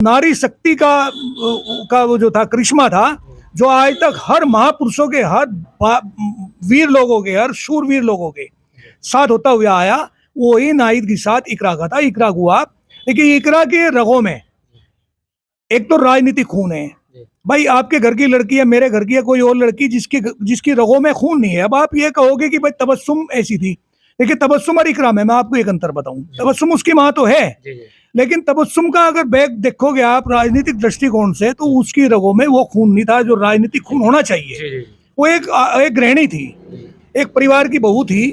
नारी शक्ति का वो जो था करिश्मा था, जो आज तक हर महापुरुषों के, हर वीर लोगों के, हर शूरवीर लोगों के साथ होता हुआ आया, वो ही नाहिद के साथ इकरा का था। इकरा हुआ, लेकिन इकरा के रगों में एक तो राजनीतिक खून है। भाई आपके घर की लड़की है, मेरे घर की है, कोई और लड़की जिसकी रगों में खून नहीं है। अब आप ये कहोगे कि भाई तबस्सुम ऐसी थी, लेकिन तबस्सुम और इकरा में मैं आपको एक अंतर बताऊं। तबस्सुम उसकी माँ तो है, लेकिन तबस्सुम का अगर बैग देखोगे आप राजनीतिक दृष्टिकोण से, तो उसकी रगों में वो खून नहीं था जो राजनीतिक खून होना चाहिए। वो एक गृहिणी थी, एक परिवार की बहू थी,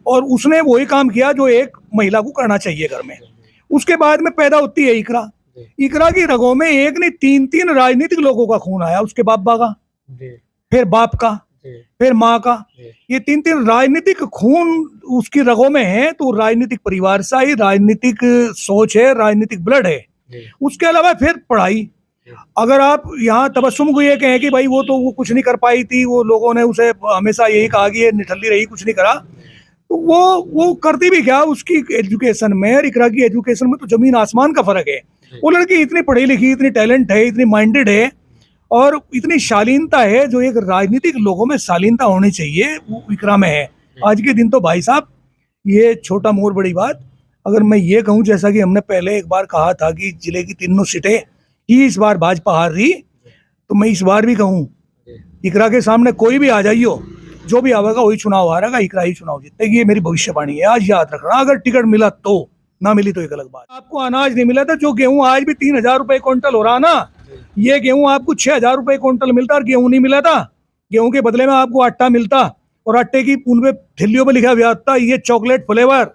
और उसने वही काम किया जो एक महिला को करना चाहिए घर में। उसके बाद में पैदा होती है इकरा। इकरा की रगों में एक नहीं, तीन राजनीतिक लोगों का खून आया। उसके बाबा का, फिर बाप का, फिर माँ का। ये तीन राजनीतिक खून उसकी रगों में है। तो राजनीतिक परिवार से ही राजनीतिक सोच है, राजनीतिक ब्लड है। उसके अलावा फिर पढ़ाई। अगर आप यहाँ तबस्सुम को ये कहें कि भाई वो कुछ नहीं कर पाई थी, वो लोगों ने उसे हमेशा यही कहा कि ये निठल्ली रही, कुछ नहीं करा, तो वो करती भी क्या उसकी एजुकेशन में और इकरा की एजुकेशन में तो जमीन आसमान का फर्क है। वो लड़की इतनी पढ़ी लिखी, इतनी टैलेंट है, इतनी माइंडेड है, और इतनी शालीनता है, जो एक राजनीतिक लोगों में शालीनता होनी चाहिए, वो इकरा में है। आज के दिन तो भाई साहब, ये छोटा मोर बड़ी बात, अगर मैं ये कहूँ, जैसा कि हमने पहले एक बार कहा था कि जिले की तीनों सीटें ही इस बार भाजपा हार रही, तो मैं इस बार भी कहूँ, इकरा के सामने कोई भी आ जाइयो, जो भी आवेगा वही चुनाव हारेगा, इकरा ही चुनाव जीतेगी। ये मेरी भविष्यवाणी है, आज याद रखना। अगर टिकट मिला तो, ना मिली तो एक अलग बात। आपको अनाज नहीं मिला था, जो गेहूं आज भी 3,000 रुपए क्विंटल हो रहा ना, ये गेहूं आपको 6,000 रुपए क्विंटल मिलता, और गेहूं नहीं मिला था। गेहूं के बदले में आपको आटा मिलता, और आटे की उन पे थैलियों पे लिखा हुआ था, ये चॉकलेट फ्लेवर,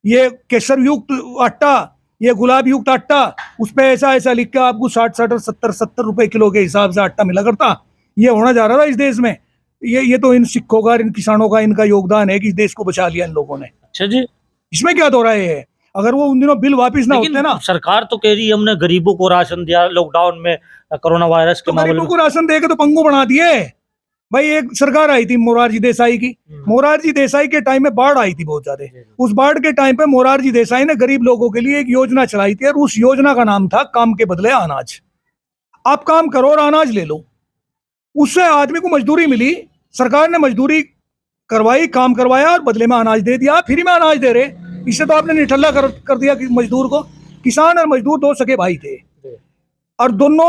ये केसर युक्त आटा, ये गुलाब युक्त आटा, उस पर ऐसा लिख के आपको 60-70 रुपए किलो के हिसाब से आटा मिला करता। ये होना जा रहा था इस देश में। ये तो इन सिखों का, इन किसानों का, इनका योगदान है कि इस देश को बचा लिया इन लोगों ने। अच्छा जी, इसमें क्या दोहरा है? अगर वो उन दिनों बिल वापस ना होते ना। सरकार तो कह रही है हमने गरीबों को राशन दिया लॉकडाउन में, कोरोना वायरस के मामले में। गरीबों को राशन दे के तो पंगु बना दिए भाई। एक सरकार आई थी मोरारजी देसाई की। मोरारजी देसाई के टाइम में बाढ़ आई थी बहुत ज्यादा। उस बाढ़ के टाइम पे मोरारजी देसाई ने गरीब लोगों के लिए एक योजना चलाई थी, और उस योजना का नाम था काम के बदले अनाज। आप काम करो और अनाज ले लो। उससे आदमी को मजदूरी मिली, सरकार ने मजदूरी करवाई, काम करवाया, और बदले में अनाज दे दिया। फ्री में अनाज दे रहे। इससे तो आपने निठल्ला कर दिया कि मजदूर को। किसान और मजदूर दो सगे भाई थे, और दोनों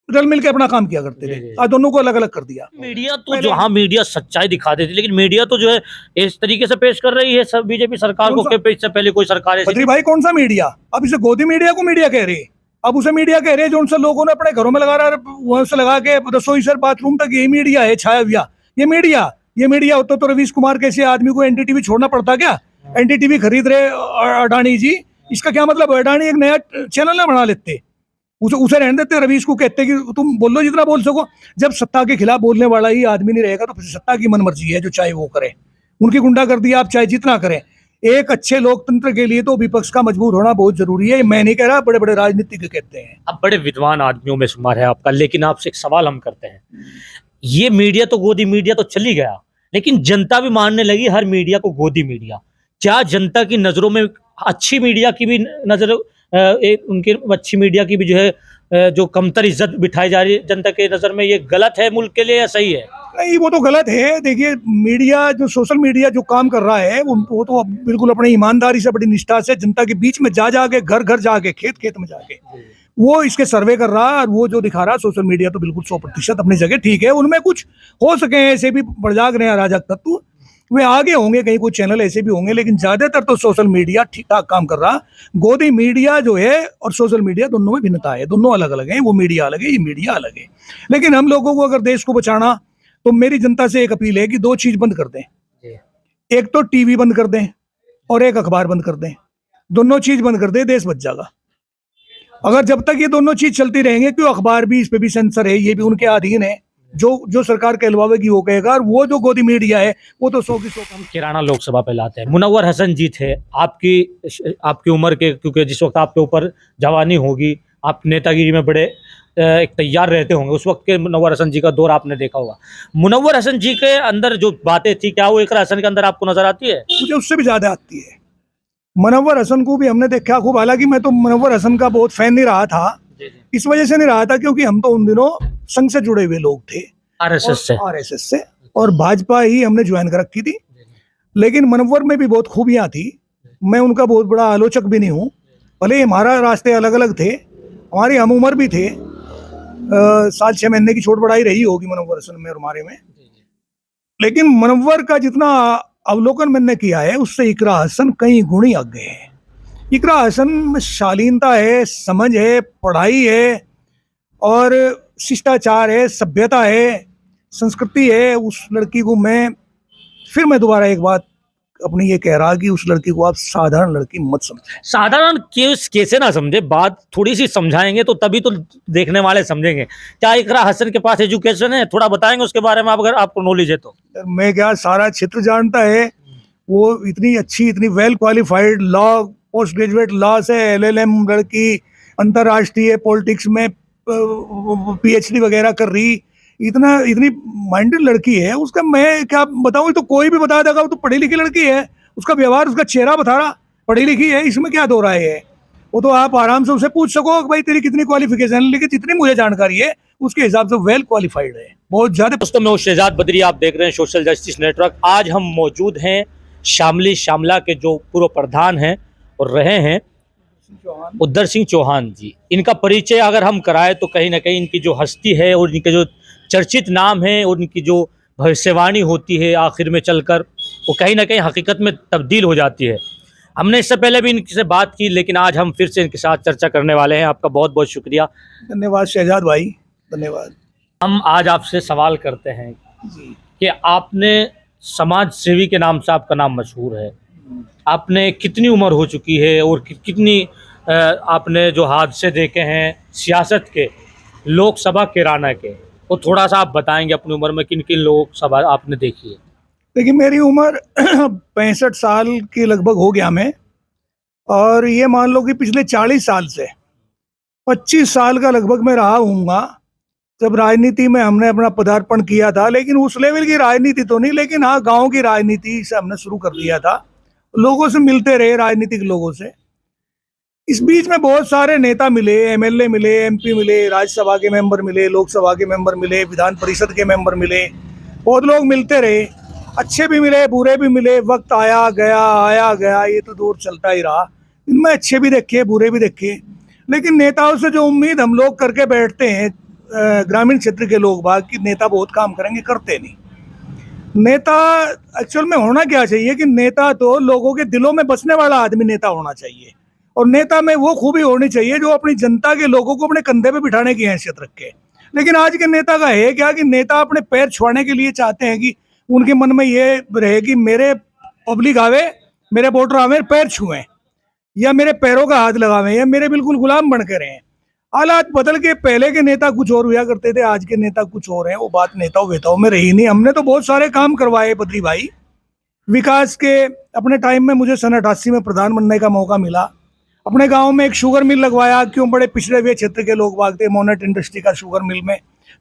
रल मिल के अपना काम किया करते थे। आज दोनों को अलग अलग कर दिया। मीडिया तो जो, हाँ मीडिया सच्चाई दिखा देती, लेकिन मीडिया तो जो है इस तरीके से पेश कर रही है सब बीजेपी सरकार को, इससे पहले कोई सरकार ऐसी। भाई कौन सा मीडिया? अब इसे गोदी मीडिया को मीडिया कह रहे, अब उसे मीडिया कह रहे जो उनसे लोगों ने अपने घरों में लगा रहा, वहां से लगा के रसोई से बाथरूम तक यही मीडिया है, छाया हुआ ये मीडिया होता तो रवीश कुमार कैसे आदमी को एनडीटीवी छोड़ना पड़ता क्या? एनडीटीवी खरीद रहे अडानी जी, इसका क्या मतलब? अडानी एक नया चैनल ना बना लेते, उसे रहने देते। रवीश को कहते कि तुम बोलो जितना बोल सको। जब सत्ता के खिलाफ बोलने वाला ही आदमी नहीं रहेगा, तो फिर सत्ता की मनमर्जी है, जो चाहे वो करे। उनकी गुंडागर्दी आप चाहे जितना करें, एक अच्छे लोकतंत्र के लिए तो विपक्ष का मजबूर होना बहुत जरूरी है। मैं नहीं कह रहा, बड़े बड़े राजनीतिज्ञ कहते हैं। अब बड़े विद्वान आदमियों में शुमार है आपका, लेकिन आपसे एक सवाल हम करते हैं। ये मीडिया तो, गोदी मीडिया तो चली गया, लेकिन जनता भी मानने लगी हर मीडिया को गोदी मीडिया। क्या जनता की नजरों में अच्छी मीडिया की भी नजर, उनकी अच्छी मीडिया की भी जो है जो कमतर इज्जत बिठाई जा रही है जनता के नजर में, ये गलत है मुल्क के लिए या सही है? नहीं, वो तो गलत है। देखिए, मीडिया जो सोशल मीडिया जो काम कर रहा है, वो तो बिल्कुल अपनी ईमानदारी से, बड़ी निष्ठा से जनता के बीच में जाके, घर घर जाके, खेत में जाके वो इसके सर्वे कर रहा है। और वो जो दिखा रहा है सोशल मीडिया, तो बिल्कुल 100% अपनी जगह ठीक है। उनमें कुछ हो सके ऐसे भी बड़जाग रहे अराजक तत्व, वे आगे होंगे, कहीं कुछ चैनल ऐसे भी होंगे, लेकिन ज्यादातर तो सोशल मीडिया ठीक ठाक काम कर रहा। गोदी मीडिया जो है और सोशल मीडिया, दोनों में भिन्नता है, दोनों अलग अलग हैं। वो मीडिया अलग है, ये मीडिया अलग है। लेकिन हम लोगों को अगर देश को बचाना, तो मेरी जनता से एक अपील है कि दो चीज बंद कर दें। एक तो टीवी बंद कर दें, और एक अखबार बंद कर दें। दोनों चीज बंद कर दें, देश बच जाएगा। अगर जब तक ये दोनों चीज चलती रहेंगे, क्यों अखबार भी, इस पे भी सेंसर है, ये भी उनके अधीन है, जो सरकार कहलवाएगी वो कहेगा। और वो जो गोदी मीडिया है, वो तो 100 हम किराना लोकसभा पे लाते हैं। मुनव्वर हसन जी थे, आपकी उम्र के, क्योंकि जिस वक्त आपके ऊपर जवानी होगी, आप नेतागिरी में बड़े एक तैयार रहते होंगे, उस वक्त के मुनव्वर हसन जी का दौर आपने देखा होगा। मुनव्वर हसन जी के अंदर जो बातें थी, क्या वो इकरा हसन के अंदर आपको नजर आती है? मुझे उससे भी ज्यादा आती है। मनव्वर हसन को भी हमने देखा खूब, हालांकि मैं तो मनव्वर हसन का बहुत फैन नहीं रहा था। इस वजह से नहीं रहा था क्योंकि हम तो उन दिनों संघ से जुड़े हुए लोग थे, आरएसएस से। आरएसएस से, और भाजपा ही हमने ज्वाइन कर रखी थी। लेकिन मनव्वर में भी बहुत खूबियां थी, मैं उनका बहुत बड़ा आलोचक भी नहीं हूँ। भले ही हमारा रास्ते अलग अलग थे, हमारी हम उम्र भी थे, साल 6 महीने की छोट बढ़ाई रही होगी मनव्वर हसन में और हमारे में। लेकिन मनव्वर का जितना अवलोकन मैंने किया है उससे इकरा हसन कई गुणी आगे है। इकरा हसन में शालीनता है, समझ है, पढ़ाई है और शिष्टाचार है, सभ्यता है, संस्कृति है। उस लड़की को मैं दोबारा एक बात अपनी ये कह रहा कि उस लड़की को आप साधारण लड़की मत समझें। साधारण कैसे ना समझे, बात थोड़ी सी समझाएंगे तो तभी तो देखने वाले समझेंगे। क्या इकरा हसन के पास एजुकेशन है, थोड़ा बताएंगे उसके बारे में, अगर आपको नॉलेज है तो। मैं क्या सारा क्षेत्र जानता है, वो इतनी अच्छी, इतनी well qualified, law post graduate law से एलएलएम लड़की, अंतरराष्ट्रीय पॉलिटिक्स में पीएचडी वगैरह कर रही, इतनी माइंडेड लड़की है। उसका मैं क्या बताऊं, तो कोई भी बता देगा वो तो पढ़ी लिखी लड़की है, उसका व्यवहार, उसका चेहरा बता रहा पढ़ी लिखी है, इसमें क्या दो राय है। वो तो आप आराम से उसे पूछ सको कि भाई तेरी कितनी क्वालिफिकेशन है, लेकिन जितनी मुझे जानकारी है उसके हिसाब से वेल क्वालिफाइड है, बहुत ज्यादा। दोस्तों मैं शहजाद बदरी, आप देख रहे हैं सोशल जस्टिस नेटवर्क। आज हम मौजूद हैं शामली शामला के जो पूर्व प्रधान हैं और रहे हैं उद्धर सिंह चौहान जी। इनका परिचय अगर हम कराएं तो कहीं ना कहीं इनकी जो हस्ती है और इनके जो चर्चित नाम है और इनकी जो भविष्यवाणी होती है आखिर में चलकर, वो कहीं ना कहीं हकीकत में तब्दील हो जाती है। हमने इससे पहले भी इनसे बात की, लेकिन आज हम फिर से इनके साथ चर्चा करने वाले हैं। आपका बहुत बहुत शुक्रिया। धन्यवाद शहजाद भाई, धन्यवाद। हम आज आपसे सवाल करते हैं कि आपने समाज सेवी के नाम से आपका नाम मशहूर है, आपने कितनी उम्र हो चुकी है और कितनी आपने जो हादसे देखे हैं सियासत के, लोकसभा किराना के, वो थोड़ा सा आप बताएंगे अपनी उम्र में किन किन लोकसभा आपने देखी है। देखिए मेरी उम्र 65 साल की लगभग हो गया मैं, और ये मान लो कि पिछले 40 साल से 25 साल का लगभग मैं रहा हूँगा। जब राजनीति में हमने अपना पदार्पण किया था, लेकिन उस लेवल की राजनीति तो नहीं, लेकिन हाँ गांव की राजनीति से हमने शुरू कर दिया था, लोगों से मिलते रहे, राजनीतिक लोगों से। इस बीच में बहुत सारे नेता मिले, एमएलए मिले, एमपी मिले, राज्यसभा के मेंबर मिले, लोकसभा के मेंबर मिले, विधान परिषद के मेंबर मिले, बहुत लोग मिलते रहे, अच्छे भी मिले, बुरे भी मिले। वक्त आया गया, ये तो दौर चलता ही रहा। इनमें अच्छे भी देखे, बुरे भी देखे, लेकिन नेताओं से जो उम्मीद हम लोग करके बैठते हैं, ग्रामीण क्षेत्र के लोग बाग कि नेता बहुत काम करेंगे, करते नहीं। नेता एक्चुअल में होना क्या चाहिए कि नेता तो लोगों के दिलों में बसने वाला आदमी नेता होना चाहिए, और नेता में वो खूबी होनी चाहिए जो अपनी जनता के लोगों को अपने कंधे पे बिठाने की हैसियत रखे। लेकिन आज के नेता का है क्या कि नेता अपने पैर छुआने के लिए चाहते हैं कि उनके मन में ये रहे कि मेरे पब्लिक आवे, मेरे वोटर आवे, पैर छुएं, या मेरे पैरों का हाथ लगावें, या मेरे बिल्कुल गुलाम बन के रहें। हालात बदल के, पहले के नेता कुछ और हुआ करते थे, आज के नेता कुछ और हैं। वो बात नेताओं वेताओं में रही नहीं। हमने तो बहुत सारे काम करवाए बद्री भाई, विकास के। अपने टाइम में मुझे सन 88 में प्रधान बनने का मौका मिला। अपने गांव में एक शुगर मिल लगवाया। क्यों, बड़े पिछड़े हुए क्षेत्र के लोग भागते, मोनेट इंडस्ट्री का शुगर मिल में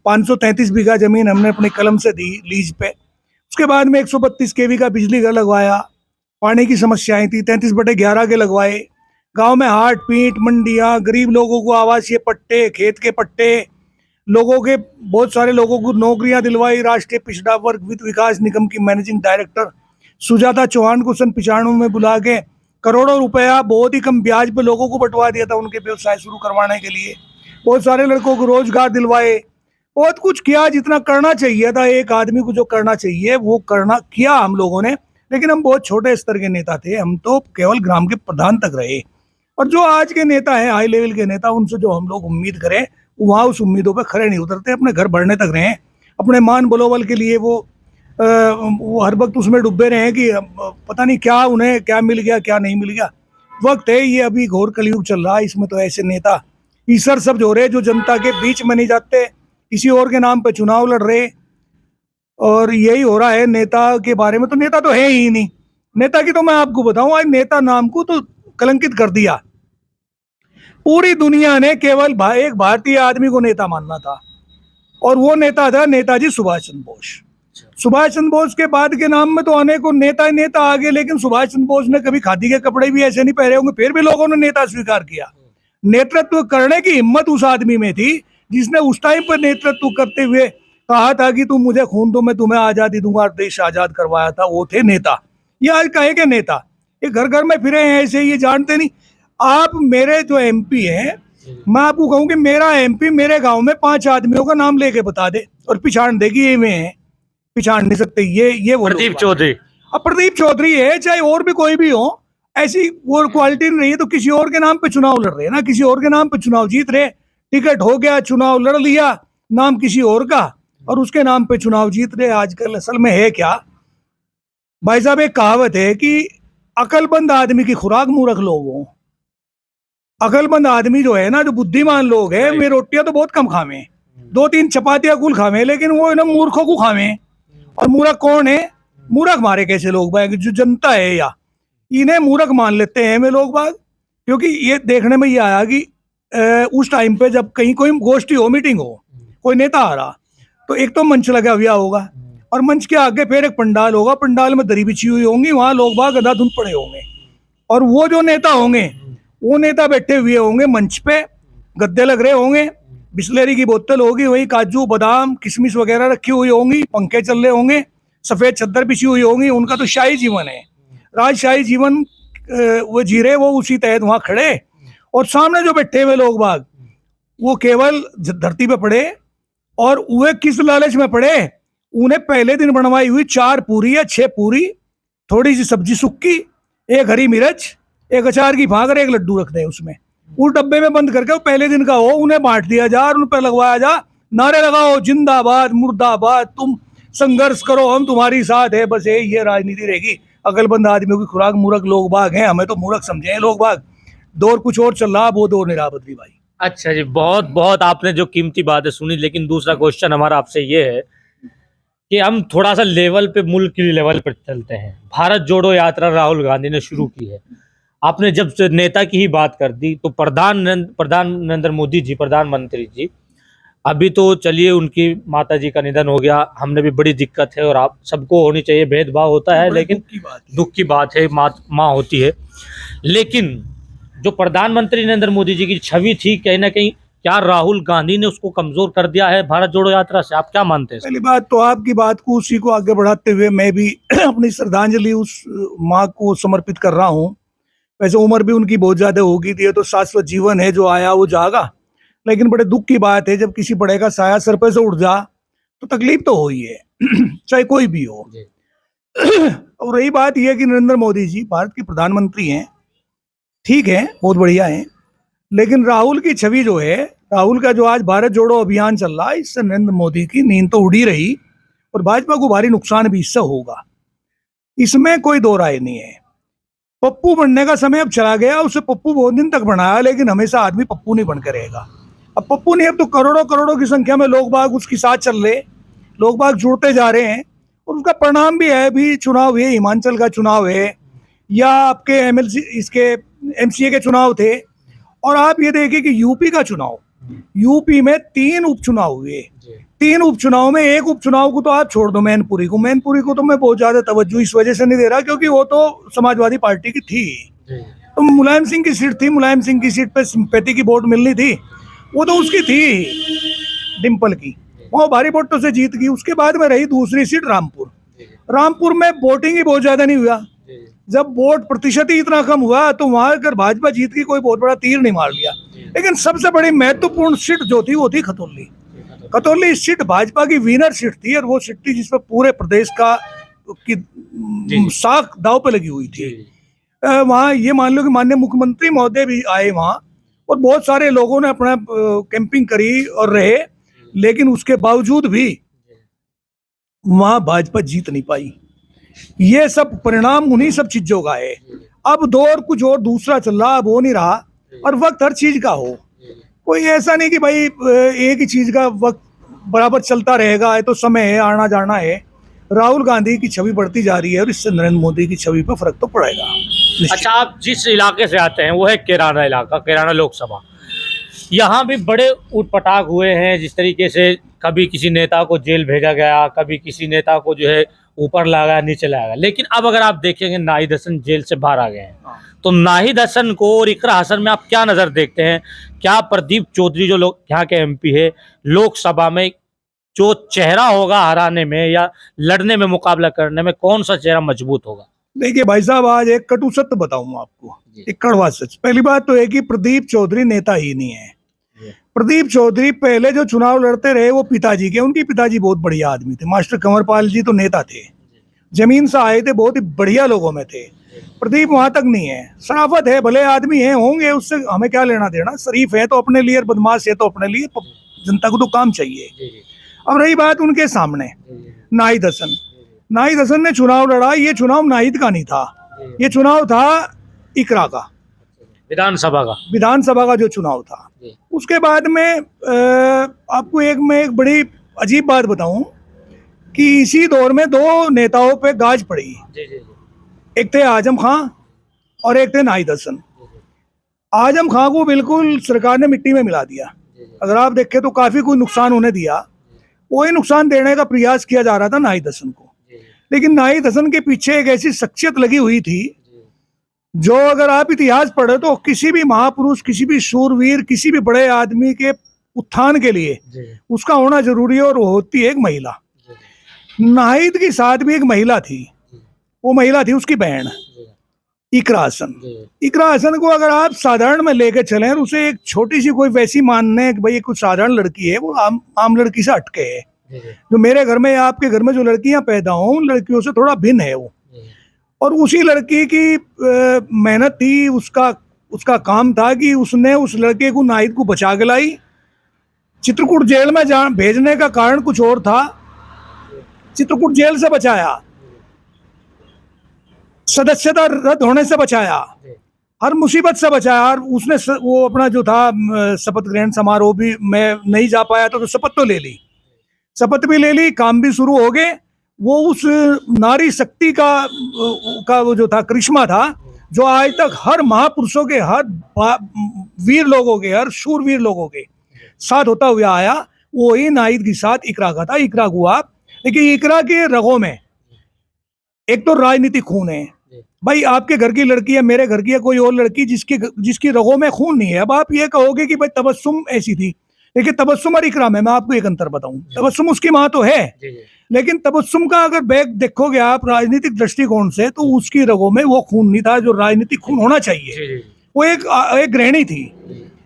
533 बीघा जमीन हमने अपनी कलम से दी लीज पे। उसके बाद में 132 केवी का बिजली घर लगवाया। पानी की समस्याएं थी, 33/11 के लगवाए। गांव में हाट पीट, मंडियां, गरीब लोगों को आवासीय पट्टे, खेत के पट्टे, लोगों के बहुत सारे लोगों को नौकरियां दिलवाई। राष्ट्रीय पिछड़ा वर्ग वित्त विकास निगम की मैनेजिंग डायरेक्टर सुजाता चौहान को सन 95 में बुला के करोड़ों रुपया बहुत ही कम ब्याज पे लोगों को बंटवा दिया था उनके व्यवसाय शुरू करवाने के लिए। बहुत सारे लड़कों को रोजगार दिलवाए, बहुत कुछ किया। जितना करना चाहिए था एक आदमी को, जो करना चाहिए वो करना किया हम लोगों ने। लेकिन हम बहुत छोटे स्तर के नेता थे, हम तो केवल ग्राम के प्रधान तक रहे। और जो आज के नेता हैं, हाई लेवल के नेता, उनसे जो हम लोग उम्मीद करें वहाँ उस उम्मीदों पर खड़े नहीं उतरते, अपने घर बढ़ने तक रहे। अपने मान बलोबल के लिए वो हर वक्त उसमें डूबे रहे कि पता नहीं क्या उन्हें क्या मिल गया, क्या नहीं मिल गया। वक्त है, ये अभी घोर कलयुग चल रहा है। इसमें तो ऐसे नेता ईसर सब जो रहे, जो जनता के बीच में नहीं जाते, किसी और के नाम पे चुनाव लड़ रहे, और यही हो रहा है नेता के बारे में। तो नेता तो है ही नहीं। नेता की तो मैं आपको बताऊं, आज नेता नाम को तो कलंकित कर दिया। पूरी दुनिया ने केवल एक भारतीय आदमी को नेता मानना था, और वो नेता था नेताजी सुभाष चंद्र बोस। सुभाष चंद्र बोस के बाद के नाम में तो अनेकों नेता ही नेता आ गए, लेकिन सुभाष चंद्र बोस ने कभी खादी के कपड़े भी ऐसे नहीं पहने होंगे, फिर भी लोगों ने नेता स्वीकार किया। नेतृत्व करने की हिम्मत उस आदमी में थी जिसने उस टाइम पर नेतृत्व करते हुए कहा था कि तुम मुझे खून दो, मैं तुम्हें आजादी दूंगा, देश आजाद करवाया था। वो थे नेता। ये आज कहे के नेता ये घर घर में फिरे हैं ऐसे, ये जानते नहीं। आप मेरे जो एमपी हैं, मैं आपको कहूं कि मेरा एमपी मेरे गांव में 5 आदमियों का नाम लेके बता दे और पिछाड़ देगी ये में है, पिछाड़ नहीं सकते। ये वो प्रदीप चौधरी, अब प्रदीप चौधरी है चाहे और भी कोई भी हो, ऐसी वो क्वालिटी नहीं है तो किसी और के नाम पे चुनाव लड़ रहे हैं ना, किसी और के नाम पे चुनाव जीत रहे, टिकट हो गया, चुनाव लड़ लिया, नाम किसी और का, और उसके नाम पे चुनाव जीत रहे। आजकल असल में है क्या भाई साहब, एक कहावत है कि अकलमंद आदमी की खुराक मूर्ख लोग हो। अकलमंद आदमी जो है ना, जो बुद्धिमान लोग हैं, वे रोटियां तो बहुत कम खावे, 2-3 चपातियां कुल खावे, लेकिन वो ना मूर्खों को खावे। और मूर्ख कौन है? मूर्ख मारे कैसे लोग बाग, जो जनता है या इन्हें मूर्ख मान लेते हैं वे लोग बाग। क्योंकि ये देखने में ये आया कि उस टाइम पे जब कहीं कोई गोष्ठी हो, मीटिंग हो, कोई नेता आ रहा, तो एक तो मंच लगा हुआ होगा और मंच के आगे फिर एक पंडाल होगा, पंडाल में दरी बिछी हुई होंगी, वहां लोग बाग अंधाधुंध पड़े होंगे, और वो जो नेता होंगे वो नेता बैठे हुए होंगे मंच पे, गद्दे लग रहे होंगे, बिस्लेरी की बोतल होगी, वही काजू बादाम किशमिश वगैरह रखी हुई होंगी, पंखे चल रहे होंगे, सफेद चद्दर बिछी हुई होंगी। उनका तो शाही जीवन है, राजशाही जीवन वो जी रहे, वो उसी तहत वहां खड़े, और सामने जो बैठे हुए लोग बाग वो केवल धरती पे पड़े, और वे किस लालच में पड़े, उन्हें पहले दिन बनवाई हुई 4 पूरी या 6 पूरी, थोड़ी सी सब्जी सुक्की, एक हरी मिर्च, एक अचार की फांक और एक लड्डू रख दें उसमें, उस डब्बे में बंद करके, वो पहले दिन का हो, उन्हें बांट दिया जा और उन पर लगवाया जा, नारे लगाओ जिंदाबाद मुर्दाबाद, तुम संघर्ष करो हम तुम्हारी साथ है। बस ये राजनीति रहेगी। अकलमंद आदमियों की खुराक मूर्ख लोग बाग हैं, हमें तो मूर्ख समझे हैं लोग बाग। दौर कुछ और चल रहा, वो दौर नहीं रहा बदली भाई। अच्छा जी, बहुत बहुत आपने जो कीमती बातें सुनी, लेकिन दूसरा क्वेश्चन हमारा आपसे ये है कि हम थोड़ा सा लेवल पे, मुल्क की लेवल पर चलते हैं। भारत जोड़ो यात्रा राहुल गांधी ने शुरू की है। आपने जब से नेता की ही बात कर दी, तो प्रधान नरेंद्र मोदी जी, प्रधानमंत्री जी, अभी तो चलिए उनकी माता जी का निधन हो गया, हमने भी बड़ी दिक्कत है, और आप सबको होनी चाहिए, भेदभाव होता है, लेकिन दुख की बात है, माँ होती है। लेकिन जो प्रधानमंत्री नरेंद्र मोदी जी की छवि थी, कहीं ना कहीं क्या राहुल गांधी ने उसको कमजोर कर दिया है भारत जोड़ो यात्रा से? आप क्या मानते हैं? पहली बात तो आपकी बात को, उसी को आगे बढ़ाते हुए मैं भी अपनी श्रद्धांजलि उस माँ को समर्पित कर रहा हूँ। वैसे उम्र भी उनकी बहुत ज्यादा हो गई थी, ये तो शाश्वत जीवन है, जो आया वो जाएगा, लेकिन बड़े दुख की बात है जब किसी बड़े का साया सर पे से उड़ जा तो तकलीफ तो हो ही है, चाहे कोई भी हो। और रही बात यह कि नरेंद्र मोदी जी भारत के प्रधानमंत्री हैं, ठीक है, बहुत बढ़िया है, लेकिन राहुल की छवि जो है, राहुल का जो आज भारत जोड़ो अभियान चल रहा है, इससे नरेंद्र मोदी की नींद तो उड़ी रही, और भाजपा को भारी नुकसान भी इससे होगा, इसमें कोई दो राय नहीं है। पप्पू बनने का समय अब चला गया, उसे पप्पू बहुत दिन तक बनाया, लेकिन हमेशा आदमी पप्पू नहीं बन के रहेगा। अब पप्पू नहीं, अब तो करोड़ों करोड़ों की संख्या में लोग बाग उसके साथ चल रहे, लोग बाग जुड़ते जा रहे हैं, और उसका परिणाम भी है। अभी चुनाव है, हिमाचल का चुनाव है, या आपके एमएलसी इसके एमसीए के चुनाव थे, और आप ये देखिए कि यूपी का चुनाव, यूपी में 3 उपचुनाव हुए, 3 उपचुनाव में एक उपचुनाव को तो आप छोड़ दो, मैनपुरी को तो मैं बहुत ज्यादा तवज्जो इस वजह से नहीं दे रहा क्योंकि वो तो समाजवादी पार्टी की थी, तो मुलायम सिंह की सीट थी, मुलायम सिंह की सीट पे सिंपैथी की वोट मिलनी थी, वो तो उसकी थी डिम्पल की, वो भारी वोटों से जीत गई। उसके बाद में रही दूसरी सीट रामपुर में वोटिंग ही बहुत ज्यादा नहीं हुआ, जब वोट प्रतिशत ही इतना कम हुआ तो वहां अगर भाजपा जीत की कोई बहुत बड़ा तीर नहीं मार लिया। लेकिन सबसे बड़ी महत्वपूर्ण सीट जो थी वो थी खतौली सीट भाजपा की विनर सीट थी, और वो सीट थी जिसपे पूरे प्रदेश का की साख दाव पे लगी हुई थी। वहाँ ये मान लो कि माननीय मुख्यमंत्री महोदय भी आए वहाँ, और बहुत सारे लोगों ने अपना कैंपिंग करी और रहे, लेकिन उसके बावजूद भी वहां भाजपा जीत नहीं पाई। ये सब परिणाम उन्हीं सब चीजों का है। अब दौर कुछ और दूसरा चल रहा, अब वो नहीं रहा, और वक्त हर चीज का हो, कोई ऐसा नहीं कि भाई एक ही चीज का वक्त बराबर चलता रहेगा, है तो समय है, आना जाना है। राहुल गांधी की छवि बढ़ती जा रही है, और इससे नरेंद्र मोदी की छवि पर फर्क तो पड़ेगा। अच्छा, आप जिस इलाके से आते हैं वो है कैराना इलाका, कैराना लोकसभा, यहाँ भी बड़े उटपटांग हुए हैं, जिस तरीके से कभी किसी नेता को जेल भेजा गया, कभी किसी नेता को जो है ऊपर लाया नीचे लाया। लेकिन अब अगर आप देखेंगे नाहिद हसन जेल से बाहर आ गए हैं, तो नाहिद हसन को और इकरा हसन में आप क्या नजर देखते हैं? क्या प्रदीप चौधरी जो लोग यहाँ के एमपी है, लोकसभा में जो चेहरा होगा हराने में या लड़ने में, मुकाबला करने में, कौन सा चेहरा मजबूत होगा? देखिए भाई साहब, आज एक कटु सत्य बताऊं आपको, जी। एक कड़वा सच। पहली बात तो है कि प्रदीप चौधरी नेता ही नहीं है। प्रदीप चौधरी पहले जो चुनाव लड़ते रहे वो पिताजी के, उनके पिताजी बहुत बढ़िया आदमी थे। मास्टर कंवरपाल जी तो नेता थे, जमीन से आए थे, बहुत ही बढ़िया लोगों में थे। प्रदीप वहां तक नहीं है। शराफत है, भले आदमी है, होंगे, उससे हमें क्या लेना देना। शरीफ है तो अपने लिए, बदमाश है तो अपने लिए, जनता को तो काम चाहिए। अब रही बात उनके सामने नाहिद हसन, नाहिद हसन ने चुनाव लड़ा। ये चुनाव नाहिद का नहीं था, ये चुनाव था इकरा का, विधानसभा का जो चुनाव था। उसके बाद में आपको मैं एक बड़ी अजीब बात बताऊं कि इसी दौर में दो नेताओं पे गाज पड़ी। एक थे आजम खां और एक थे नाहिद हसन। आजम खां को बिल्कुल सरकार ने मिट्टी में मिला दिया। अगर आप देखें तो काफी कोई नुकसान होने दिया, वही नुकसान देने का प्रयास किया जा रहा था नाहिद हसन को। लेकिन नाहिद हसन के पीछे एक ऐसी शख्सियत लगी हुई थी जो, अगर आप इतिहास पढ़े तो किसी भी महापुरुष, किसी भी शूरवीर, किसी भी बड़े आदमी के उत्थान के लिए उसका होना जरूरी है, और वो होती है एक महिला। नाहिद के साथ भी एक महिला थी, वो महिला थी उसकी बहन इकरा हसन। इकरा हसन को अगर आप साधारण में लेके चलें, उसे एक छोटी सी कोई वैसी मानने कि भाई ये कुछ साधारण लड़की है, वो आम लड़की से हटके है। जो मेरे घर में या आपके घर में जो लड़कियां पैदा हों, लड़कियों से थोड़ा भिन्न है वो। और उसी लड़की की मेहनत थी, उसका काम था कि उसने उस लड़के को, नाहिद को, बचा के लाई। चित्रकूट जेल में भेजने का कारण कुछ और था, चित्रकूट जेल से बचाया, सदस्यता रद्द होने से बचाया, हर मुसीबत से बचाया। और उसने वो अपना जो था शपथ ग्रहण समारोह भी मैं नहीं जा पाया तो शपथ तो ले ली, शपथ भी ले ली, काम भी शुरू हो गए। वो उस नारी शक्ति का वो जो था करिश्मा था, जो आज तक हर महापुरुषों के, हर वीर लोगों के, हर शूरवीर लोगों के साथ होता हुआ आया। वो ही नाहिद के साथ इकरा का था। इकरा को आप देखिए, इकरा के रगों में एक तो राजनीतिक खून है। भाई आपके घर की लड़की है, मेरे घर की है, कोई और लड़की जिसकी रगों में खून नहीं है। अब आप ये कहोगे कि भाई तबस्सुम ऐसी थी, लेकिन तबस्सुम और इकरा में मैं आपको एक अंतर बताऊं। तबस्सुम उसकी माँ तो है, लेकिन तबस्सुम का अगर बैग देखोगे आप राजनीतिक दृष्टिकोण से, तो उसकी रगों में वो खून नहीं था जो राजनीतिक खून होना चाहिए। वो एक गृहिणी थी,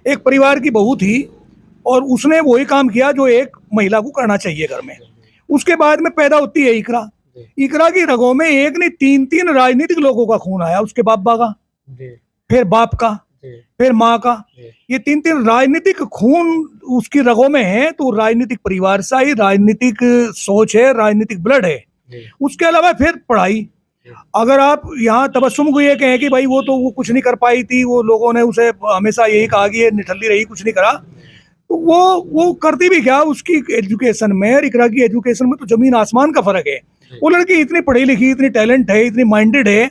एक परिवार की बहू थी, और उसने वही काम किया जो एक महिला को करना चाहिए घर में। उसके बाद में पैदा होती है इकरा। इकरा की रगों में एक नहीं, तीन राजनीतिक लोगों का खून आया। उसके बाबा का, फिर बाप का, फिर माँ का। ये तीन राजनीतिक खून उसकी रगों में है। तो राजनीतिक परिवार से ही राजनीतिक सोच है, राजनीतिक ब्लड है। उसके अलावा फिर पढ़ाई। अगर आप यहाँ तबस्सुम को ये कहें कि भाई वो कुछ नहीं कर पाई थी, वो लोगों ने उसे हमेशा यही कहा कि ये निठल्ली रही, कुछ नहीं करा, तो वो करती भी क्या उसकी एजुकेशन में और इकरा की एजुकेशन में तो जमीन आसमान का फर्क है। वो लड़की इतनी पढ़ी लिखी, इतनी टैलेंट है, इतनी माइंडेड है,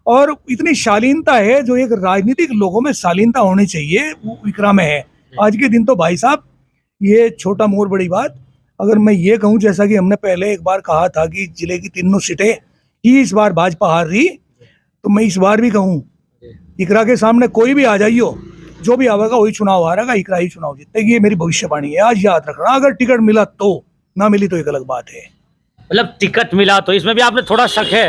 और इतनी शालीनता है जो एक राजनीतिक लोगों में शालीनता होनी चाहिए, वो इकरा में है। आज के दिन तो भाई साहब, ये छोटा मोर बड़ी बात, अगर मैं ये कहूँ, जैसा कि हमने पहले एक बार कहा था कि जिले की तीनों सीटें ही इस बार भाजपा हार रही, तो मैं इस बार भी कहूँ, इकरा के सामने कोई भी आ जाइयो, जो भी आवेगा वही चुनाव हारेगा, इकरा ही चुनाव जीतेगी। ये मेरी भविष्यवाणी है, आज याद रखना। अगर टिकट मिला तो, ना मिली तो एक अलग बात है। मतलब टिकट मिला तो, इसमें भी आपने थोड़ा शक है?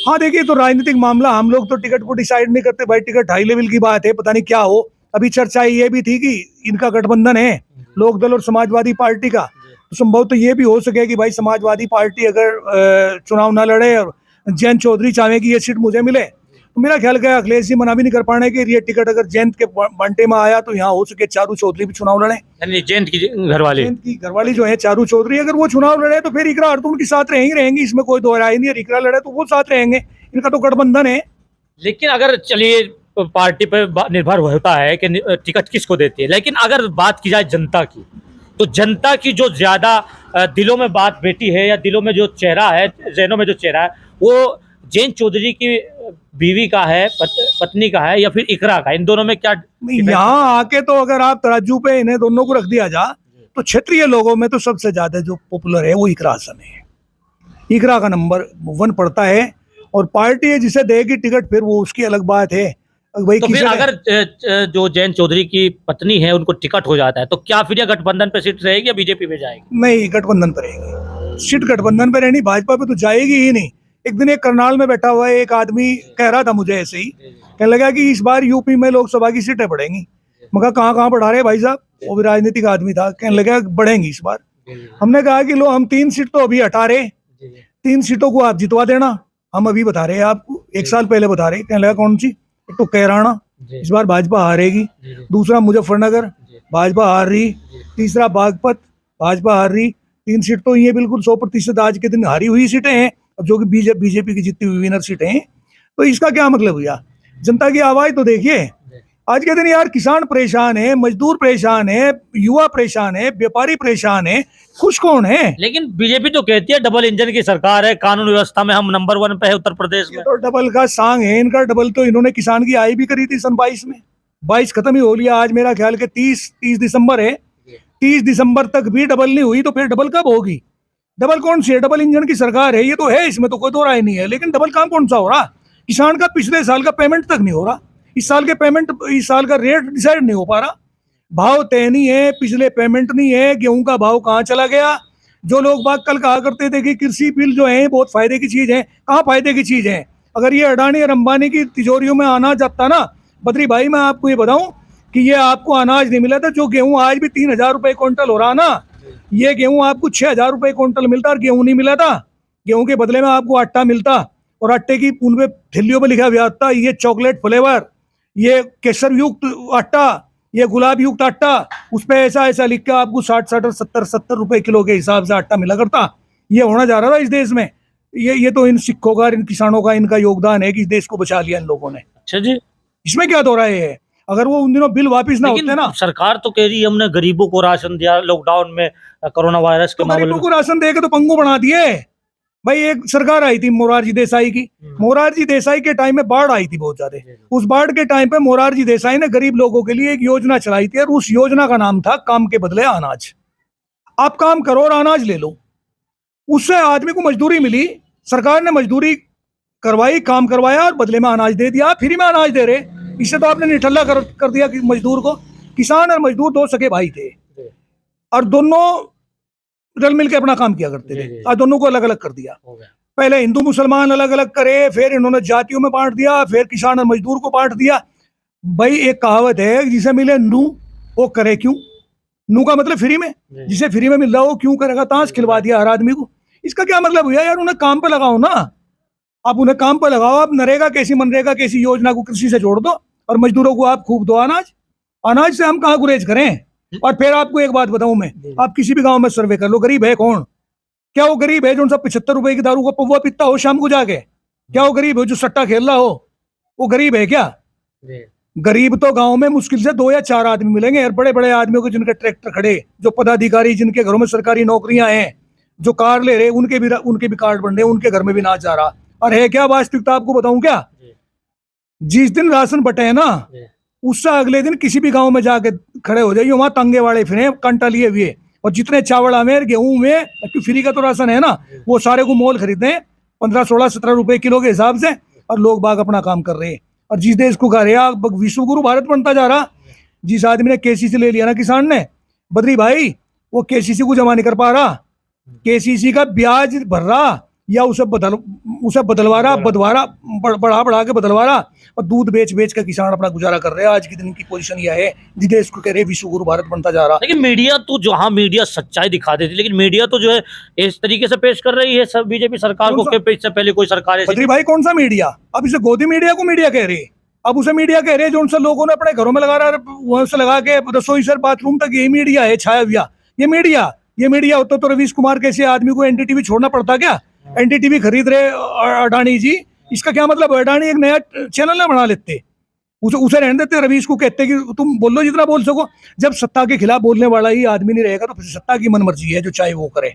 हाँ देखिए, तो राजनीतिक मामला, हम लोग तो टिकट को डिसाइड नहीं करते भाई, टिकट हाई लेवल की बात है, पता नहीं क्या हो। अभी चर्चा ये भी थी कि इनका गठबंधन है लोकदल और समाजवादी पार्टी का, तो संभव तो ये भी हो सके कि भाई समाजवादी पार्टी अगर चुनाव ना लड़े और जयंत चौधरी चाहे कि ये सीट मुझे मिले, तो मेरा ख्याल है अखिलेश जी मना भी नहीं कर पाने कि ये टिकट अगर जयंत के बांटे में आया तो यहाँ हो सके चारू चौधरी भी चुनाव लड़े। जयंत की घरवाली जो है चारू चौधरी, अगर वो चुनाव लड़े तो फिर इकरा और तो उनके साथ रहेंगी, इसमें कोई दो राय नहीं है। इकरा लड़े तो वो साथ रहेंगे, इनका तो गठबंधन है। लेकिन अगर चलिए पार्टी पर निर्भर होता है कि टिकट किसको देती है, लेकिन अगर बात की जाए जनता की, तो जनता की जो ज्यादा दिलों में बात बैठी है, या दिलों में जो चेहरा है, जहनों में जो चेहरा है, वो जयंत चौधरी की बीवी का है, पत्नी का है, या फिर इकरा का? इन दोनों में क्या? यहाँ आके तो अगर आप तराजू पे इन्हें दोनों को रख दिया जा तो क्षेत्रीय लोगों में तो सबसे ज्यादा जो पॉपुलर है वो इकरा आसन है। इकरा का नंबर 1 पड़ता है, और पार्टी है जिसे देगी टिकट फिर वो उसकी अलग बात है। भाई तो फिर अगर जो जयंत चौधरी की पत्नी है उनको टिकट हो जाता है तो क्या फिर ये गठबंधन पे सीट रहेगी या बीजेपी पे जाएगी? नहीं, गठबंधन पर रहेगी सीट, गठबंधन पर रहनी, भाजपा पे तो जाएगी ही नहीं। एक दिन एक करनाल में बैठा हुआ है एक आदमी कह रहा था मुझे ऐसे ही, कहने लगा कि इस बार यूपी में लोकसभा की सीटें बढ़ेंगी। मैं कहा कहाँ बढ़ा रहे भाई साहब, वो भी राजनीतिक आदमी था, कहने लगा बढ़ेंगी इस बार। हमने कहा कि लो हम 3 सीट तो अभी हटा रहे, 3 सीटों को आप जितवा देना, हम अभी बता रहे हैं आपको, 1 साल पहले बता रहे। कहने लगा कौन सी? एक तो कैराना, इस बार भाजपा हारेगी, दूसरा मुजफ्फरनगर भाजपा हार रही, तीसरा बागपत भाजपा हार रही। 3 सीट तो ये बिल्कुल 100% आज के दिन हारी हुई सीटें हैं, अब जो कि बीजेपी की जीती हुई विनर सीटें हैं। तो इसका क्या मतलब हुआ? जनता की आवाज तो देखिए। आज के दिन यार किसान परेशान है, मजदूर परेशान है, युवा परेशान है, व्यापारी परेशान है, खुश कौन है? लेकिन बीजेपी तो कहती है डबल इंजन की सरकार है, कानून व्यवस्था में हम नंबर 1 पे है उत्तर प्रदेश में। तो डबल का सांग है इनका। डबल तो इन्होंने किसान की आई भी करी थी सन 22 में, 22 खत्म ही हो लिया। आज मेरा ख्याल के 30 दिसंबर है, 30 दिसंबर तक भी डबल नहीं हुई, तो फिर डबल कब होगी? डबल कौन सी है? डबल इंजन की सरकार है, ये तो है, इसमें तो कोई दो राय नहीं है। लेकिन डबल काम कौन सा हो रहा? किसान का पिछले साल का पेमेंट तक नहीं हो रहा, इस साल के पेमेंट, इस साल का रेट डिसाइड नहीं हो पा रहा, भाव तय नहीं है, पिछले पेमेंट नहीं है, गेहूं का भाव कहाँ चला गया? जो लोग बात कल कहा करते थे कि कृषि बिल जो है बहुत फायदे की चीज है, कहाँ फायदे की चीज है? अगर ये अडानी और अंबानी की तिजोरियों में अनाज जाता ना, बद्री भाई मैं आपको ये बताऊं कि ये आपको अनाज नहीं मिला था। जो गेहूं आज भी 3,000 रुपए क्विंटल हो रहा ना, ये गेहूं आपको 6,000 रुपए क्विंटल मिलता, और गेहूं नहीं मिला था। गेहूं के बदले में आपको आटा मिलता, और आटे की उन पे थैलियों पे लिखा हुआ था ये चॉकलेट फ्लेवर, ये केसर युक्त आटा, ये गुलाब युक्त आटा, उस पर ऐसा ऐसा लिख के आपको 60 और 70 रुपए किलो के हिसाब से आटा मिला करता। ये होना जा रहा था इस देश में। ये तो इन सिखों का, इन किसानों का, इनका योगदान है कि इस देश को बचा लिया इन लोगों ने। अच्छा जी, इसमें क्या दो राय है? अगर वो उन दिनों बिल वापिस ना होते ना। सरकार तो कह रही है हमने गरीबों को राशन दिया लॉकडाउन में, कोरोना वायरस के मामले में। गरीबों को राशन दे के तो पंगु बना दिए भाई। एक सरकार आई थी मोरारजी देसाई की, मोरारजी देसाई के टाइम में बाढ़ आई थी बहुत ज्यादा। उस बाढ़ के टाइम पे मोरारजी देसाई ने गरीब लोगों के लिए एक योजना चलाई थी, और उस योजना का नाम था काम के बदले अनाज। आप काम करो और अनाज ले लो। उससे आदमी को मजदूरी मिली, सरकार ने मजदूरी करवाई, काम करवाया, और बदले में अनाज दे दिया। फ्री में अनाज दे रहे, इससे तो आपने निठल्ला कर दिया कि मजदूर को। किसान और मजदूर 2 सगे भाई थे, और दोनों रल मिल के अपना काम किया करते थे। आज दोनों को अलग अलग कर दिया। पहले हिंदू मुसलमान अलग अलग करे, फिर इन्होंने जातियों में बांट दिया, फिर किसान और मजदूर को बांट दिया। भाई एक कहावत है, जिसे मिले नू वो करे क्यों। नू का मतलब फ्री में, जिसे फ्री में मिल रहा हो क्यों करेगा? ताश खिलवा दिया हर आदमी को। इसका क्या मतलब हुआ यार? उन्हें काम पे लगाओ ना, आप उन्हें काम पे लगाओ। आप नरेगा कैसी मनरेगा कैसी योजना को कृषि से जोड़ दो, और मजदूरों को आप खूब दो अनाज। अनाज से हम कहाँ गुरेज करें? और फिर आपको एक बात बताऊं मैं, आप किसी भी गांव में सर्वे कर लो, गरीब है कौन? क्या वो गरीब है जो उन सब 75 रुपए की दारू का पौवा पीता हो शाम को जाके? क्या वो गरीब है जो सट्टा खेल रहा हो? वो गरीब है क्या? गरीब तो गांव में मुश्किल से 2 या 4 आदमी मिलेंगे, और बड़े बड़े आदमियों के जिनके ट्रैक्टर खड़े, जो पदाधिकारी जिनके घरों में सरकारी नौकरियां हैं, जो कार ले रहे, उनके भी कार्ड बन रहे, उनके घर में भी ना जा रहा। और है क्या वास्तविकता आपको बताऊं क्या? जिस दिन राशन बटे है ना, उससे अगले दिन किसी भी गांव में जाके खड़े हो जाइए, वहां तंगे वाले फिरे कंटा लिए हुए, और जितने चावल हमें गेहूं में, क्योंकि फ्री का तो राशन है ना, वो सारे को मोल खरीदते हैं 15, 16, 17 रुपए किलो के हिसाब से, और लोग बाग अपना काम कर रहे हैं। और जिस देश को कह रहे हैं विश्व गुरु भारत बनता जा रहा, जिस आदमी ने केसीसी ले लिया ना किसान ने, बद्री भाई, वो केसीसी को जमा नहीं कर पा रहा, केसीसी का ब्याज भर रहा, या उसे बदलवा रहा, बढ़ा के बदलवा रहा, और दूध बेच के किसान अपना गुजारा कर रहे हैं। आज के दिन की पोजीशन यह है, जिस देश को कह रहे विश्व गुरु भारत बनता जा रहा। लेकिन मीडिया तो जो, हाँ मीडिया सच्चाई दिखा देती, लेकिन मीडिया तो जो है इस तरीके से पेश कर रही है सब बीजेपी सरकार को, इससे पहले कोई सरकार बद्री भाई कौन सा मीडिया? अब इसे गोदी मीडिया को मीडिया कह रहे, अब उसे मीडिया कह रहे जो उनसे लोगों ने अपने घरों में लगा रहा, वहां से लगा के रसोई से बाथरूम तक यही मीडिया है, छाया हुआ ये मीडिया होता तो रवीश कुमार कैसे आदमी को एनडीटीवी छोड़ना पड़ता क्या? एनडीटीवी खरीद रहे अडानी जी, इसका क्या मतलब? अडानी एक नया चैनल ना बना लेते, उसे रहने देते, रवीश को कहते कि तुम बोलो जितना बोल सको। जब सत्ता के खिलाफ बोलने वाला ही आदमी नहीं रहेगा, तो फिर सत्ता की मनमर्जी है, जो चाहे वो करे।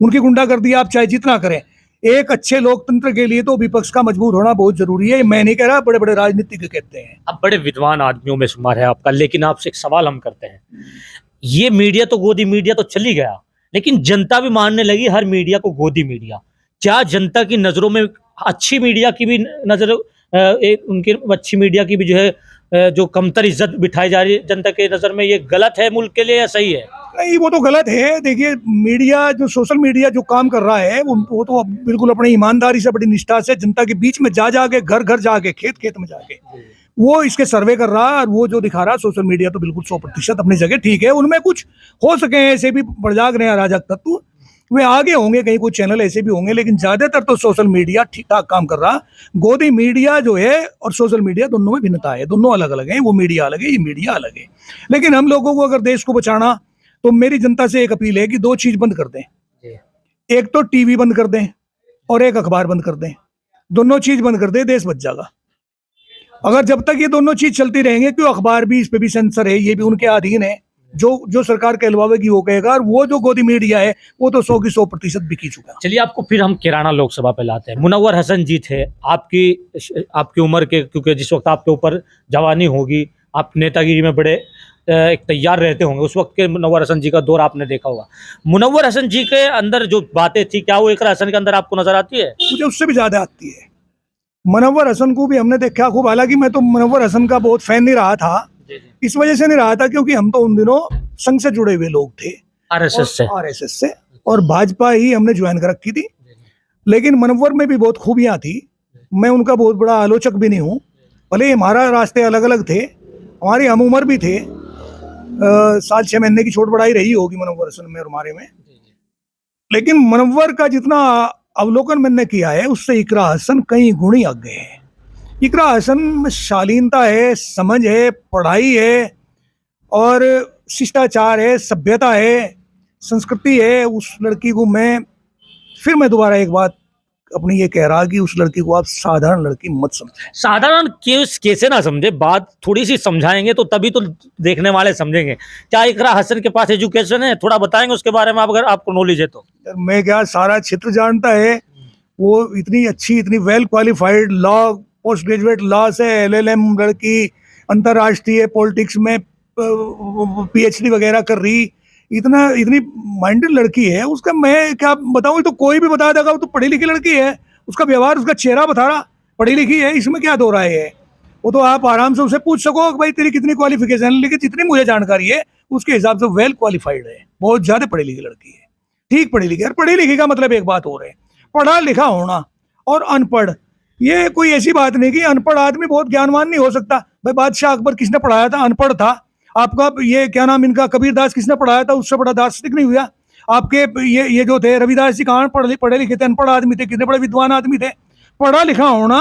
उनकी गुंडागर्दी आप चाहे जितना करें, एक अच्छे लोकतंत्र के लिए तो विपक्ष का मजबूत होना बहुत जरूरी है। मैं नहीं कह रहा, बड़े बड़े राजनीतिज्ञ कहते हैं। अब बड़े विद्वान आदमियों में शुमार है आपका, लेकिन आपसे एक सवाल हम करते हैं, ये मीडिया तो गोदी मीडिया तो चली गया, लेकिन जनता भी मानने लगी हर मीडिया को गोदी मीडिया। क्या जनता की नजरों में अच्छी मीडिया की भी नजर उनकी अच्छी मीडिया की भी जो है जो कमतर इज्जत बिठाई जा रही है जनता के नजर में, ये गलत है मुल्क के लिए या सही है? नहीं, वो तो गलत है। देखिए, मीडिया जो सोशल मीडिया जो काम कर रहा है वो तो बिल्कुल अपनी ईमानदारी से, बड़ी निष्ठा से जनता के बीच में जा जाके, घर घर जाके, खेत खेत में जाके वो इसके सर्वे कर रहा है। और वो जो दिखा रहा है सोशल मीडिया तो बिल्कुल 100% अपनी जगह ठीक है। उनमें कुछ हो सके ऐसे भी प्रजाग रहे अराजक तत्व, वे आगे होंगे, कहीं कुछ चैनल ऐसे भी होंगे, लेकिन ज्यादातर तो सोशल मीडिया ठीक ठाक काम कर रहा। गोदी मीडिया जो है और सोशल मीडिया दोनों में भिन्नता है, दोनों अलग अलग है। वो मीडिया अलग है, ये मीडिया अलग है। लेकिन हम लोगों को अगर देश को बचाना, तो मेरी जनता से एक अपील है कि 2 चीज बंद कर दें। एक तो टीवी बंद कर दें और एक अखबार बंद कर दें। दोनों चीज बंद कर दें, देश बच जाएगा। अगर जब तक ये दोनों चीज चलती रहेंगे, क्यों अखबार भी, इस पे भी सेंसर है, ये भी उनके अधीन है। जो सरकार कहलवाएगी वो कहेगा। और वो जो गोदी मीडिया है वो तो 100 की 100% बिकी चुका। चलिए, आपको फिर हम किराना लोकसभा पे लाते हैं। मुनव्वर हसन जी थे, आपकी उम्र के, क्योंकि जिस वक्त आपके ऊपर जवानी होगी, आप नेतागिरी में बड़े एक तैयार रहते होंगे, उस वक्त के मुनव्वर हसन जी का दौर आपने देखा होगा। मुनव्वर हसन जी के अंदर जो बातें थी, क्या वो इकरा हसन के अंदर आपको नजर आती है? मुझे उससे भी ज्यादा आती है। मुनव्वर हसन को भी हमने देखा खूब। हालांकि मैं तो मुनव्वर हसन का बहुत फैन नहीं रहा था, इस वजह से नहीं रहा था क्योंकि हम तो उन दिनों संघ से जुड़े हुए लोग थे, आरएसएस से, और भाजपा ही हमने ज्वाइन कर रखी थी। लेकिन मुनव्वर में भी बहुत खूबियां थी। मैं उनका बहुत बड़ा आलोचक भी नहीं हूँ, भले हमारा रास्ते अलग अलग थे, हमारी हम उम्र भी थे। 7-6 महीने की छोट बढ़ाई रही होगी मुनव्वर हसन में और हमारे में। लेकिन मुनव्वर का जितना अवलोकन मैंने किया है, उससे इकरा हसन कई गुणी आगे है। इकरा हसन में शालीनता है, समझ है, पढ़ाई है और शिष्टाचार है, सभ्यता है, संस्कृति है। उस लड़की को मैं दोबारा एक बात अपनी ये कह रहा कि उस लड़की को आप साधारण लड़की मत समझें। साधारण कैसे ना समझे? बात थोड़ी सी समझाएंगे तो तभी तो देखने वाले समझेंगे। क्या इकरा हसन के पास एजुकेशन है? थोड़ा बताएंगे उसके बारे में, अगर आपको नॉलेज है तो। मैं क्या, सारा क्षेत्र जानता है। वो इतनी अच्छी, इतनी well qualified, law, post graduate law से LLM लड़की, अंतरराष्ट्रीय पॉलिटिक्स में PhD वगैरह कर रही, इतनी माइंडेड लड़की है। उसका मैं क्या बताऊं, तो कोई भी बता देगा वो तो पढ़ी लिखी लड़की है। उसका व्यवहार, उसका चेहरा बता रहा पढ़ी लिखी है, इसमें क्या दो राय है? वो तो आप आराम से उससे पूछ सको कि भाई तेरी कितनी क्वालिफिकेशन है। लेकिन जितनी मुझे जानकारी है उसके हिसाब से वेल क्वालिफाइड है, बहुत ज्यादा पढ़ी लिखी लड़की है, ठीक पढ़ी लिखी है। पढ़ी लिखी का मतलब एक बात और है, पढ़ा लिखा होना और अनपढ़, ये कोई ऐसी बात नहीं कि अनपढ़ आदमी बहुत ज्ञानवान नहीं हो सकता। भाई बादशाह अकबर किसने पढ़ाया था? अनपढ़ था। आपका ये क्या नाम, इनका कबीर दास किसने पढ़ाया था? उससे बड़ा दार्शनिक नहीं हुआ। आपके ये जो थे रविदास जी, कहाँ पढ़े लिखे थे? अनपढ़ आदमी थे। कितने बड़े विद्वान आदमी थे। पढ़ा लिखा होना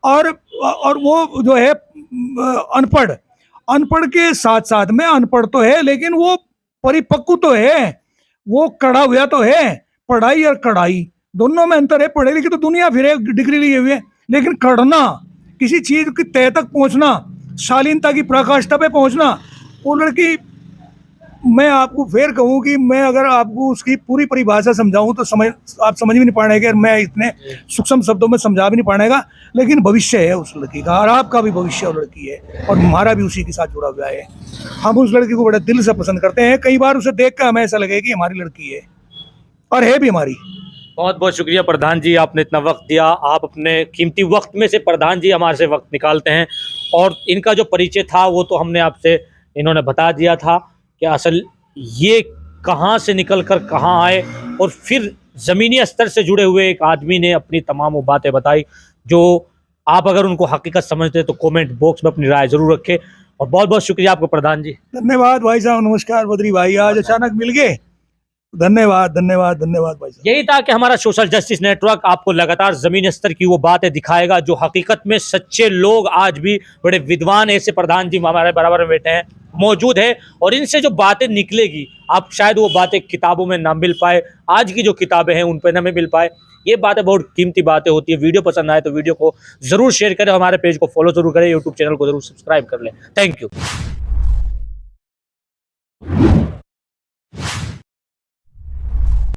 और वो जो है अनपढ़ के साथ साथ में, अनपढ़ तो है लेकिन वो परिपक्व तो है, वो कड़ा हुआ तो है। पढ़ाई और कड़ाई दोनों में अंतर है। पढ़े लिखे तो दुनिया फिर डिग्री लिए हुए, लेकिन कड़ना, किसी चीज की तह तक पहुंचना, शालीनता की पराकाष्ठा पे पहुंचना, वो लड़की, मैं आपको फिर कहूं कि मैं अगर आपको उसकी पूरी परिभाषा समझाऊं तो आप समझ भी नहीं पाएंगे, मैं इतने सूक्ष्म शब्दों में समझा भी नहीं पाएगा। लेकिन भविष्य है उस लड़की का, और आपका भी भविष्य उस लड़की है, और हमारा भी उसी के साथ जुड़ा हुआ है। हम उस लड़की को बड़े दिल से पसंद करते हैं। कई बार उसे देख कर हमें ऐसा लगे कि हमारी लड़की है, और है भी हमारी। बहुत बहुत शुक्रिया प्रधान जी, आपने इतना वक्त दिया। आप अपने कीमती वक्त में से, प्रधान जी हमारे से वक्त निकालते हैं, और इनका जो परिचय था वो तो हमने आपसे, इन्होंने बता दिया था कि असल ये कहाँ से निकल कर कहाँ आए, और फिर ज़मीनी स्तर से जुड़े हुए एक आदमी ने अपनी तमाम वो बातें बताई, जो आप अगर उनको हकीकत समझते तो कमेंट बॉक्स में अपनी राय ज़रूर रखें। और बहुत बहुत शुक्रिया आपको प्रधान जी। धन्यवाद भाई साहब, नमस्कार बद्री भाई, आज अचानक मिल गए। धन्यवाद धन्यवाद धन्यवाद भाई साहब। यही था कि हमारा सोशल जस्टिस नेटवर्क आपको लगातार जमीनी स्तर की वो बातें दिखाएगा जो हकीकत में सच्चे लोग, आज भी बड़े विद्वान ऐसे प्रधान जी हमारे बराबर में बैठे हैं, मौजूद है, और इनसे जो बातें निकलेगी, आप शायद वो बातें किताबों में ना मिल पाए, आज की जो किताबें हैं उन पर ना मिल पाए। ये बातें बहुत कीमती बातें होती है। वीडियो पसंद आए तो वीडियो को जरूर शेयर करें, हमारे पेज को फॉलो जरूर करें, यूट्यूब चैनल को जरूर सब्सक्राइब कर लें। Thank you.